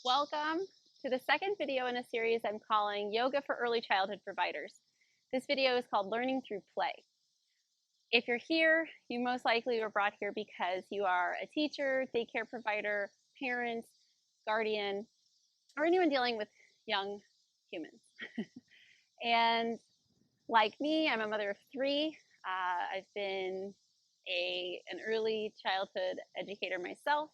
Welcome to the second video in a series I'm calling Yoga for Early Childhood Providers. This video is called Learning Through Play. If you're here, you most likely were brought here because you are a teacher, daycare provider, parent, guardian, or anyone dealing with young humans. And like me, I'm a mother of three. I've been an early childhood educator myself.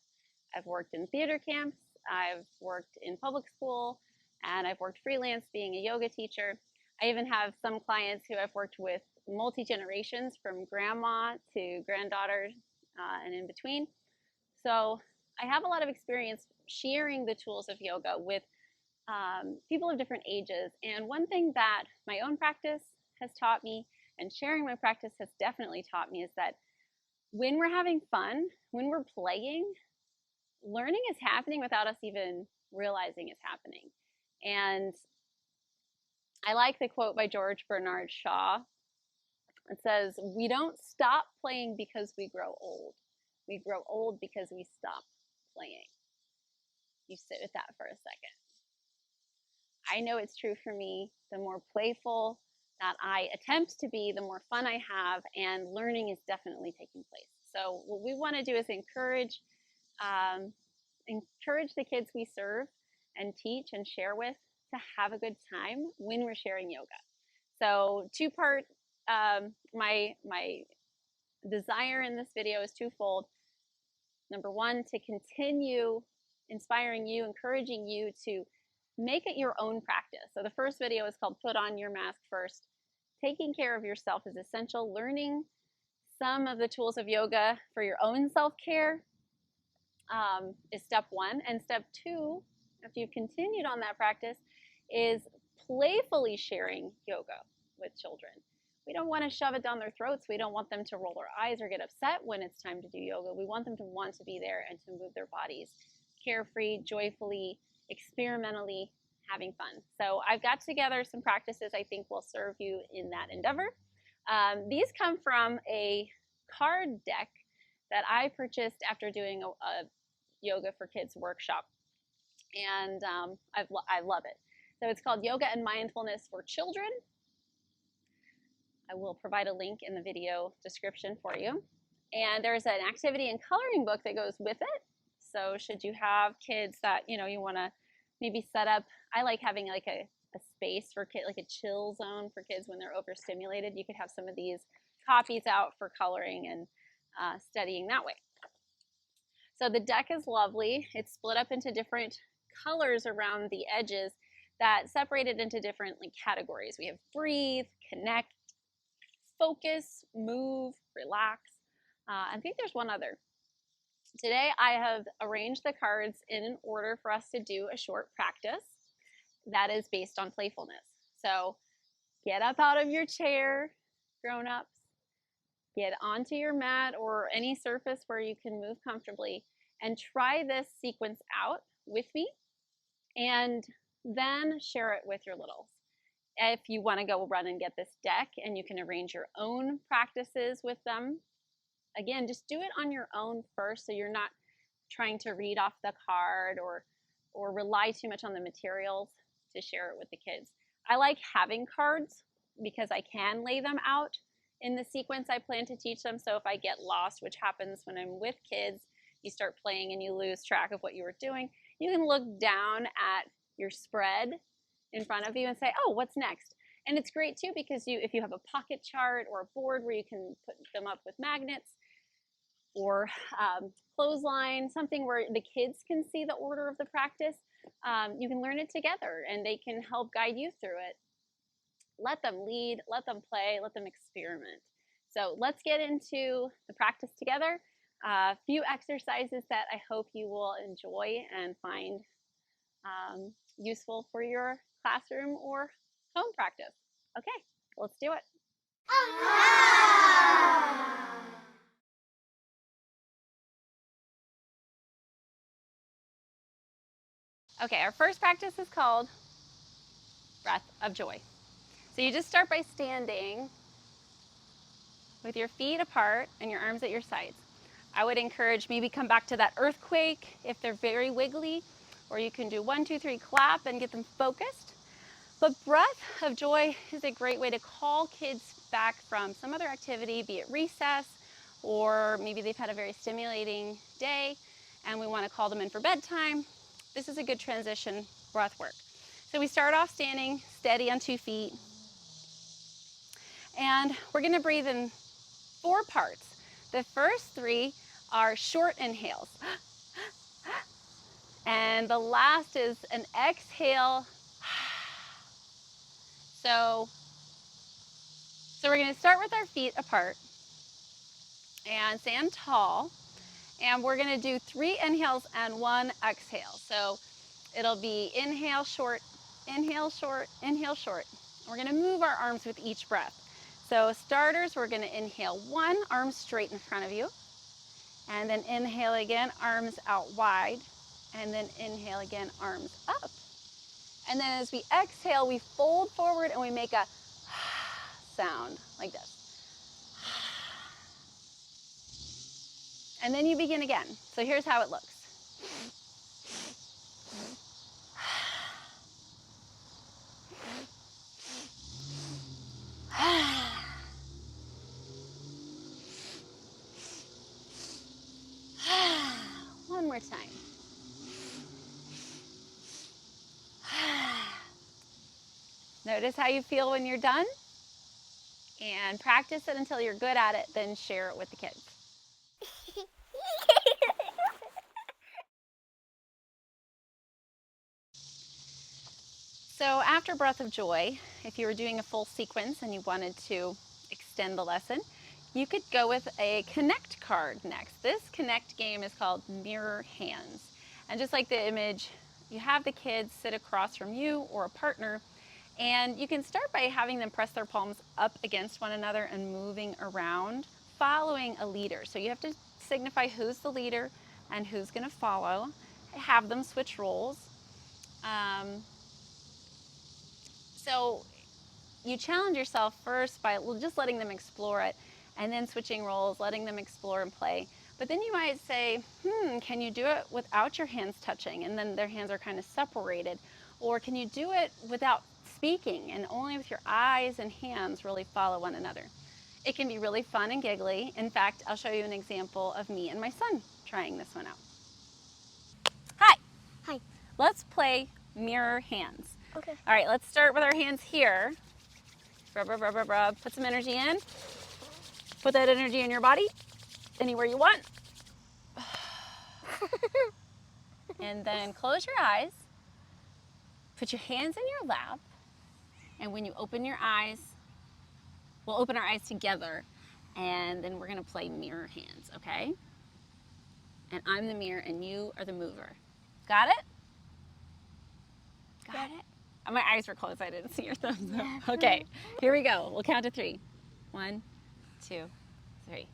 I've worked in theater camps, I've worked in public school, and I've worked freelance being a yoga teacher. I even have some clients who I've worked with multi-generations, from grandma to granddaughter and in between. So I have a lot of experience sharing the tools of yoga with people of different ages. And one thing that my own practice has taught me, and sharing my practice has definitely taught me, is that when we're having fun, when we're playing, learning is happening without us even realizing it's happening. And I like the quote by George Bernard Shaw. It says, "We don't stop playing because we grow old. We grow old because we stop playing." You sit with that for a second. I know it's true for me. The more playful that I attempt to be, the more fun I have, and learning is definitely taking place. So what we want to do is encourage the kids we serve and teach and share with to have a good time when we're sharing yoga. So two-part, my desire in this video is twofold. Number one, to continue inspiring you, encouraging you to make it your own practice. So the first video is called Put On Your Mask First. Taking care of yourself is essential. Learning some of the tools of yoga for your own self-care is step one. And step two, after you've continued on that practice, is playfully sharing yoga with children. We don't want to shove it down their throats. We don't want them to roll their eyes or get upset when it's time to do yoga. We want them to want to be there and to move their bodies carefree, joyfully, experimentally, having fun. So I've got together some practices I think will serve you in that endeavor. These come from a card deck that I purchased after doing a Yoga for Kids workshop, and I love it. So it's called Yoga and Mindfulness for Children. I will provide a link in the video description for you. And there's an activity and coloring book that goes with it. So should you have kids that you want to maybe set up, I like having like a space for kids, like a chill zone for kids when they're overstimulated. You could have some of these copies out for coloring and studying that way. So the deck is lovely. It's split up into different colors around the edges that separate it into different categories. We have breathe, connect, focus, move, relax. I think there's one other. Today I have arranged the cards in an order for us to do a short practice that is based on playfulness. So get up out of your chair, grown-ups. Get onto your mat or any surface where you can move comfortably and try this sequence out with me, and then share it with your littles. If you want to go run and get this deck and you can arrange your own practices with them, again, just do it on your own first so you're not trying to read off the card or rely too much on the materials to share it with the kids. I like having cards because I can lay them out in the sequence I plan to teach them. So if I get lost, which happens when I'm with kids, you start playing and you lose track of what you were doing, you can look down at your spread in front of you and say, oh, what's next? And it's great too because if you have a pocket chart or a board where you can put them up with magnets or clothesline, something where the kids can see the order of the practice, you can learn it together and they can help guide you through it. Let them lead, let them play, let them experiment. So let's get into the practice together. A few exercises that I hope you will enjoy and find useful for your classroom or home practice. Okay, let's do it. Okay, our first practice is called Breath of Joy. So you just start by standing with your feet apart and your arms at your sides. I would encourage maybe come back to that earthquake if they're very wiggly, or you can do 1, 2, 3, clap and get them focused. But breath of joy is a great way to call kids back from some other activity, be it recess, or maybe they've had a very stimulating day and we want to call them in for bedtime. This is a good transition breath work. So we start off standing steady on 2 feet, and we're going to breathe in 4 parts. The first 3 are short inhales, and the last is an exhale. So we're going to start with our feet apart and stand tall, and we're going to do 3 inhales and 1 exhale. So it'll be inhale short, inhale short, inhale short. We're going to move our arms with each breath. So starters, we're going to inhale 1, arms straight in front of you, and then inhale again, arms out wide, and then inhale again, arms up. And then as we exhale, we fold forward and we make a sound like this. And then you begin again. So here's how it looks. One more time. Notice how you feel when you're done, and practice it until you're good at it, then share it with the kids. So after Breath of Joy, if you were doing a full sequence and you wanted to extend the lesson, you could go with a Connect card next. This Connect game is called Mirror Hands. And just like the image, you have the kids sit across from you or a partner, and you can start by having them press their palms up against one another and moving around, following a leader. So you have to signify who's the leader and who's going to follow. Have them switch roles. So you challenge yourself first by just letting them explore it, and then switching roles, letting them explore and play. But then you might say, can you do it without your hands touching? And then their hands are kind of separated. Or can you do it without speaking and only with your eyes and hands really follow one another? It can be really fun and giggly. In fact, I'll show you an example of me and my son trying this one out. Hi. Hi. Let's play mirror hands. Okay. All right, let's start with our hands here. Rub, rub, rub, rub, rub. Put some energy in. Put that energy in your body, anywhere you want. And then close your eyes. Put your hands in your lap. And when you open your eyes, we'll open our eyes together. And then we're going to play mirror hands, okay? And I'm the mirror and you are the mover. Got it? Got it? My eyes were closed. I didn't see your thumbs up. Okay, here we go. We'll count to 3. 1, 2, 3.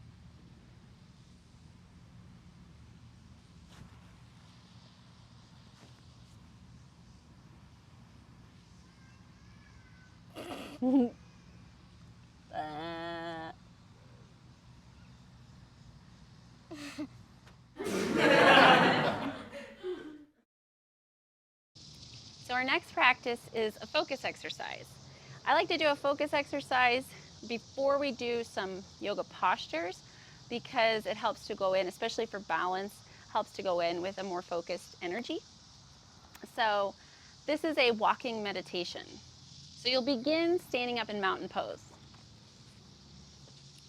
So our next practice is a focus exercise. I like to do a focus exercise before we do some yoga postures because it helps to go in, especially for balance, helps to go in with a more focused energy. So this is a walking meditation. So you'll begin standing up in mountain pose.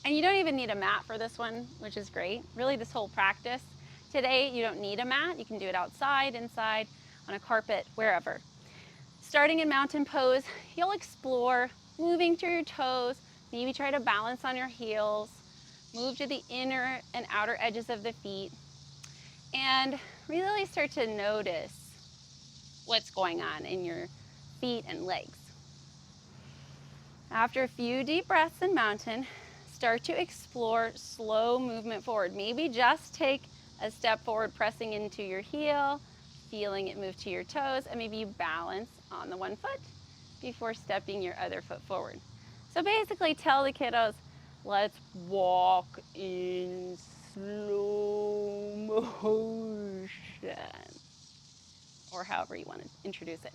And you don't even need a mat for this one, which is great. Really, this whole practice. Today, you don't need a mat. You can do it outside, inside, on a carpet, wherever. Starting in mountain pose, you'll explore moving through your toes, maybe try to balance on your heels, move to the inner and outer edges of the feet, and really start to notice what's going on in your feet and legs. After a few deep breaths in mountain, start to explore slow movement forward. Maybe just take a step forward, pressing into your heel, feeling it move to your toes, and maybe you balance on the one foot before stepping your other foot forward. So basically tell the kiddos, let's walk in slow motion. or however you want to introduce it.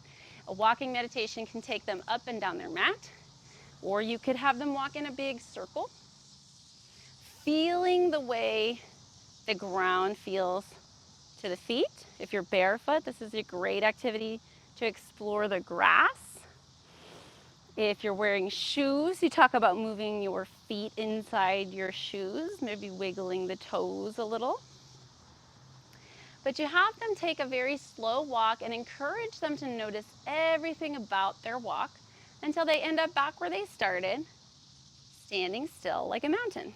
A walking meditation can take them up and down their mat, or you could have them walk in a big circle, feeling the way the ground feels to the feet. If you're barefoot, this is a great activity to explore the grass. If you're wearing shoes, you talk about moving your feet inside your shoes, maybe wiggling the toes a little. But you have them take a very slow walk and encourage them to notice everything about their walk until they end up back where they started, standing still like a mountain.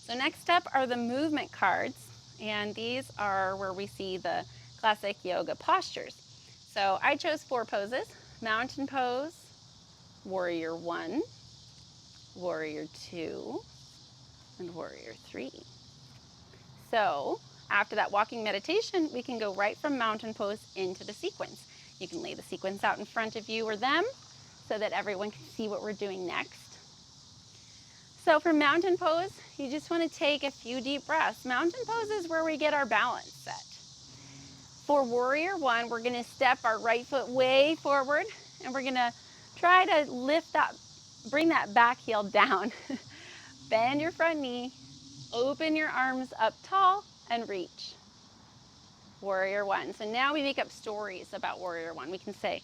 So next up are the movement cards, and these are where we see the classic yoga postures. So I chose 4 poses: mountain pose, warrior 1, warrior 2, and warrior 3. So after that walking meditation, we can go right from mountain pose into the sequence. You can lay the sequence out in front of you or them so that everyone can see what we're doing next. So for mountain pose, you just want to take a few deep breaths. Mountain pose is where we get our balance set. For warrior 1, we're going to step our right foot way forward, and we're going to try to lift that, bring that back heel down. Bend your front knee, open your arms up tall, and reach. Warrior 1. So now we make up stories about warrior 1. We can say,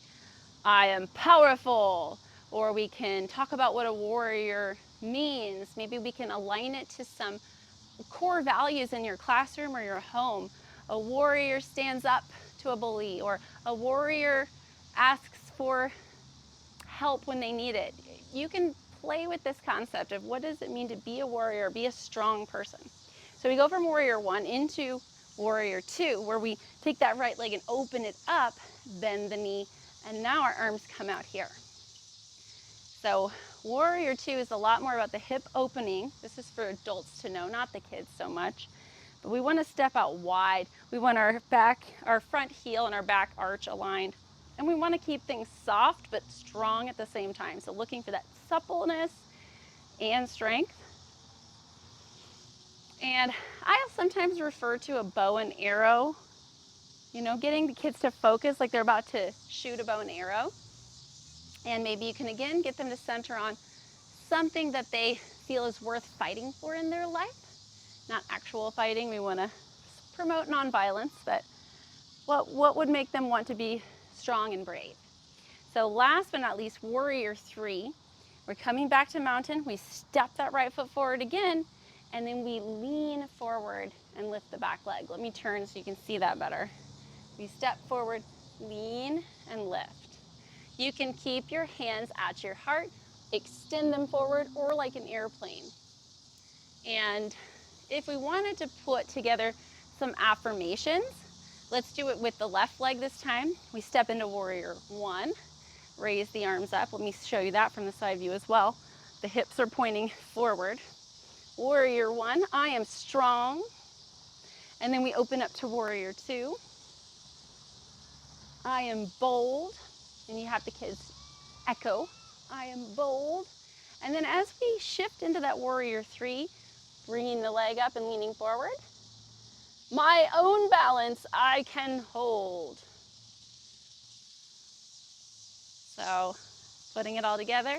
I am powerful, or we can talk about what a warrior means. Maybe we can align it to some core values in your classroom or your home. A warrior stands up to a bully, or a warrior asks for help when they need it. You can play with this concept of what does it mean to be a warrior, be a strong person. So we go from warrior 1 into warrior 2, where we take that right leg and open it up, bend the knee, and now our arms come out here. So warrior 2 is a lot more about the hip opening. This is for adults to know, not the kids so much. But we want to step out wide. We want our front heel and our back arch aligned. And we want to keep things soft but strong at the same time. So looking for that suppleness and strength. And I'll sometimes refer to a bow and arrow, you know, getting the kids to focus like they're about to shoot a bow and arrow. And maybe you can again get them to center on something that they feel is worth fighting for in their life. Not actual fighting, we want to promote nonviolence, but what would make them want to be strong and brave. So last but not least, warrior 3. We're coming back to mountain, we step that right foot forward again, and then we lean forward and lift the back leg. Let me turn so you can see that better. We step forward, lean, and lift. You can keep your hands at your heart, extend them forward, or like an airplane. And if we wanted to put together some affirmations, let's do it with the left leg this time. We step into warrior 1, raise the arms up. Let me show you that from the side view as well. The hips are pointing forward. Warrior 1, I am strong. And then we open up to warrior 2. I am bold. And you have the kids echo, I am bold. And then as we shift into that warrior 3, bringing the leg up and leaning forward, my own balance I can hold. So putting it all together,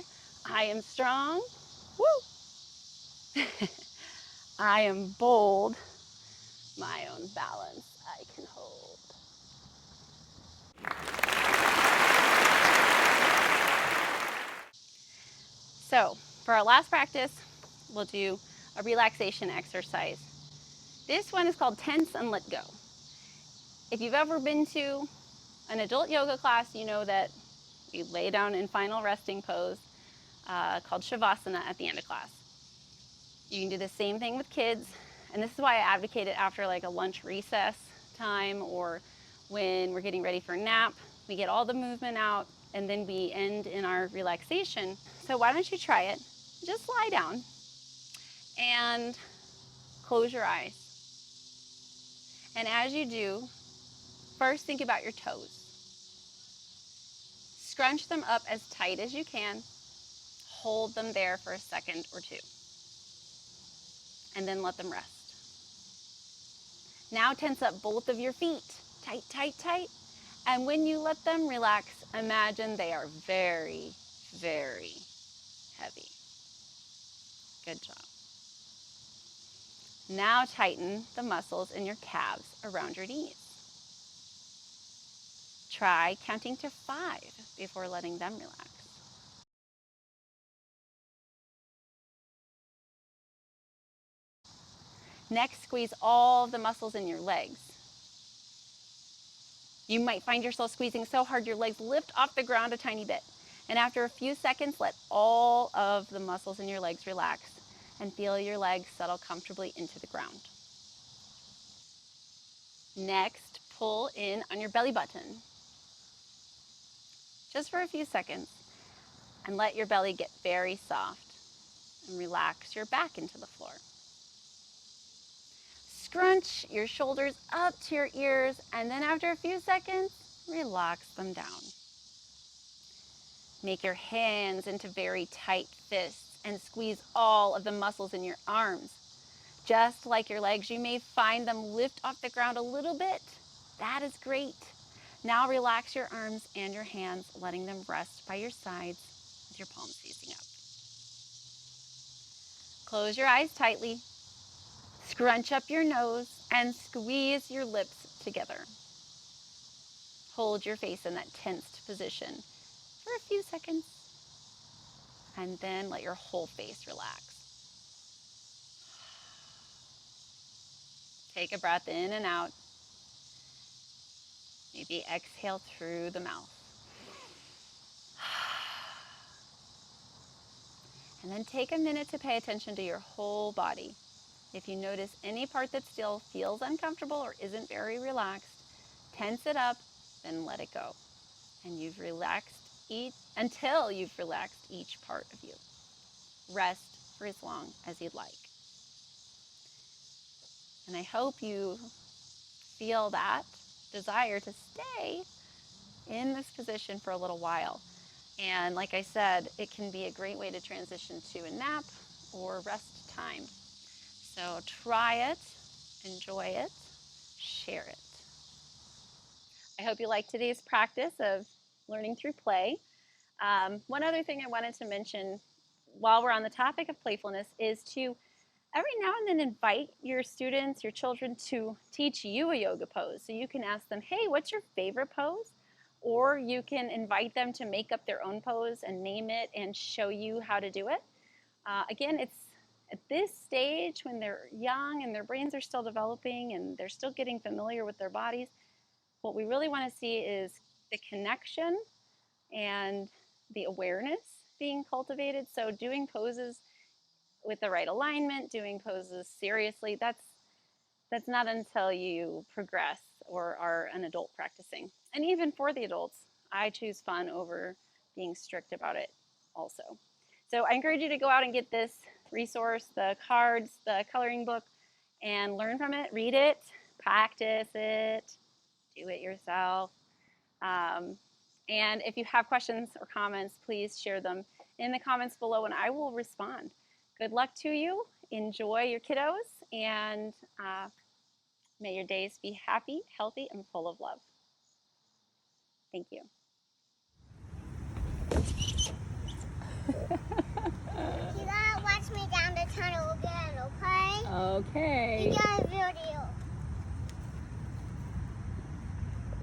I am strong. Woo! I am bold. My own balance I can hold. So for our last practice, we'll do a relaxation exercise. This one is called Tense and Let Go. If you've ever been to an adult yoga class, you know that we lay down in final resting pose called Shavasana at the end of class. You can do the same thing with kids, and this is why I advocate it after like a lunch recess time or when we're getting ready for a nap. We get all the movement out, and then we end in our relaxation. So why don't you try it? Just lie down and close your eyes. And as you do, first think about your toes. Scrunch them up as tight as you can. Hold them there for a second or two. and then let them rest. Now tense up both of your feet, tight, tight, tight. And when you let them relax, imagine they are very, very heavy. Good job. Now tighten the muscles in your calves around your knees. Try counting to 5 before letting them relax. Next, squeeze all of the muscles in your legs. You might find yourself squeezing so hard your legs lift off the ground a tiny bit. And after a few seconds, let all of the muscles in your legs relax and feel your legs settle comfortably into the ground. Next, pull in on your belly button, just for a few seconds, and let your belly get very soft and relax your back into the floor. Scrunch your shoulders up to your ears, and then after a few seconds, relax them down. Make your hands into very tight fists and squeeze all of the muscles in your arms. Just like your legs, you may find them lift off the ground a little bit. That is great. Now relax your arms and your hands, letting them rest by your sides with your palms facing up. Close your eyes tightly. Scrunch up your nose and squeeze your lips together. Hold your face in that tensed position for a few seconds, and then let your whole face relax. Take a breath in and out. Maybe exhale through the mouth. And then take a minute to pay attention to your whole body. If you notice any part that still feels uncomfortable or isn't very relaxed, tense it up, then let it go. And you've relaxed until you've relaxed each part of you. Rest for as long as you'd like. And I hope you feel that desire to stay in this position for a little while. And like I said, it can be a great way to transition to a nap or rest time. So try it, enjoy it, share it. I hope you liked today's practice of learning through play. One other thing I wanted to mention while we're on the topic of playfulness is to every now and then invite your students, your children, to teach you a yoga pose. So you can ask them, hey, what's your favorite pose? Or you can invite them to make up their own pose and name it and show you how to do it. Again, it's at this stage when they're young and their brains are still developing and they're still getting familiar with their bodies, what we really want to see is the connection and the awareness being cultivated. So doing poses with the right alignment, doing poses seriously, that's not until you progress or are an adult practicing. And even for the adults, I choose fun over being strict about it also. So I encourage you to go out and get this resource, the cards, the coloring book, and learn from it, read it, practice it, do it yourself. And if you have questions or comments, please share them in the comments below and I will respond. Good luck to you. Enjoy your kiddos, and may your days be happy, healthy, and full of love. Thank you. You gotta watch me down the tunnel again, okay? Okay. You gotta